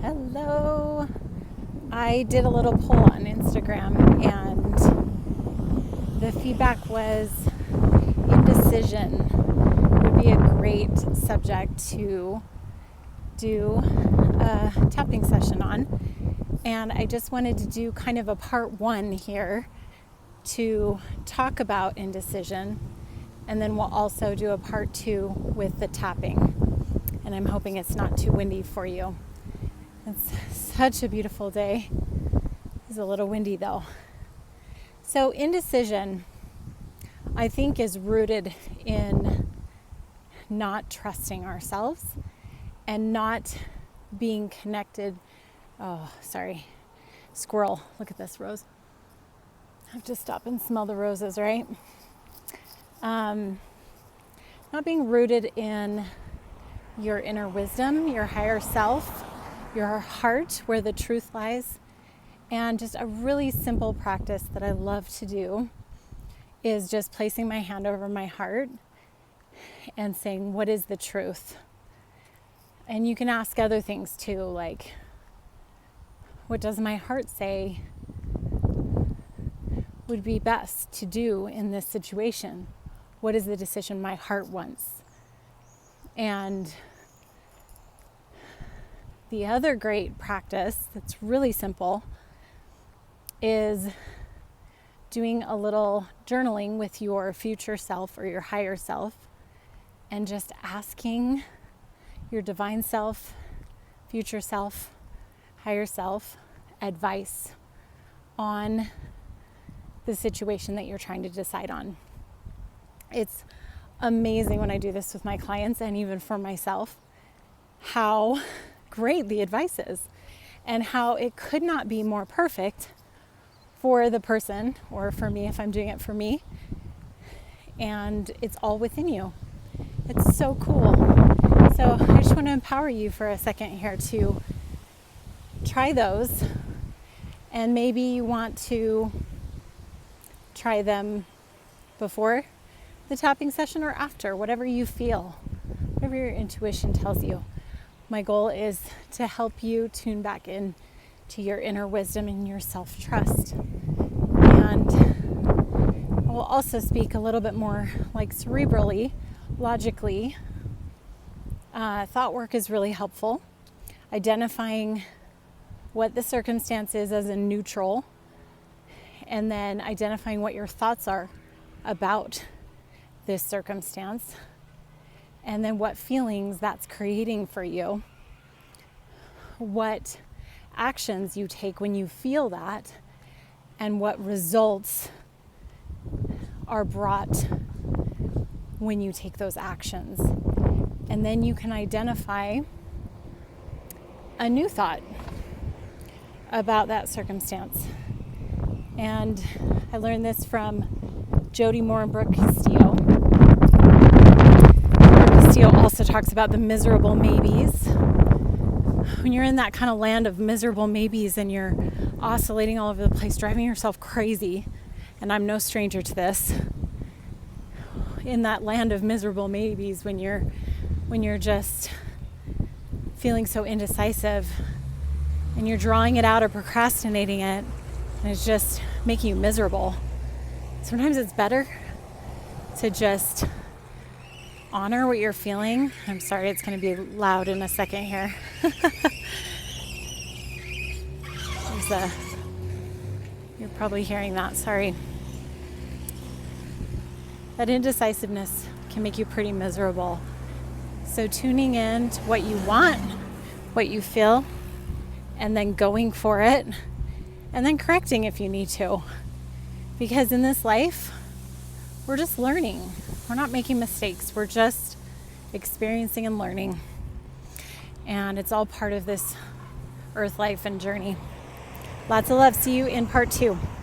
Hello. I did a little poll on Instagram and the feedback was indecision would be a great subject to do a tapping session on. And I just wanted to do kind of a part one here to talk about indecision. And then we'll also do a part two with the tapping. And I'm hoping it's not too windy for you. It's such a beautiful day. It's a little windy though. So indecision, I think, is rooted in not trusting ourselves and not being connected. Oh, sorry. Squirrel. Look at this rose. I have to stop and smell the roses, right? Not being rooted in your inner wisdom, your higher self, your heart, where the truth lies. And just a really simple practice that I love to do is just placing my hand over my heart and saying, what is the truth? And you can ask other things too, like, what does my heart say would be best to do in this situation? What is the decision my heart wants? And the other great practice that's really simple is doing a little journaling with your future self or your higher self and just asking your divine self, future self, higher self advice on the situation that you're trying to decide on. It's amazing when I do this with my clients and even for myself, how great the advice is and how it could not be more perfect for the person or for me if I'm doing it for me. And it's all within you. It's so cool. So I just want to empower you for a second here to try those. And maybe you want to try them before the tapping session or after, whatever you feel, whatever your intuition tells you. My goal is to help you tune back in to your inner wisdom and your self-trust. And I will also speak a little bit more like cerebrally, logically. Thought work is really helpful. Identifying what the circumstance is as a neutral, and then identifying what your thoughts are about this circumstance, and then what feelings that's creating for you, what actions you take when you feel that, and what results are brought when you take those actions. And then you can identify a new thought about that circumstance. And I learned this from Jody Moore and Brooke Castillo. Castillo also talks about the miserable maybes. When you're in that kind of land of miserable maybes and you're oscillating all over the place, driving yourself crazy, and I'm no stranger to this, in that land of miserable maybes, when you're just feeling so indecisive and you're drawing it out or procrastinating it, and it's just making you miserable. Sometimes it's better to just honor what you're feeling. I'm sorry, it's going to be loud in a second here. You're probably hearing that, sorry. That indecisiveness can make you pretty miserable. So tuning in to what you want, what you feel, and then going for it, and then correcting if you need to. Because in this life, we're just learning. We're not making mistakes. We're just experiencing and learning. And it's all part of this earth life and journey. Lots of love. See you in part two.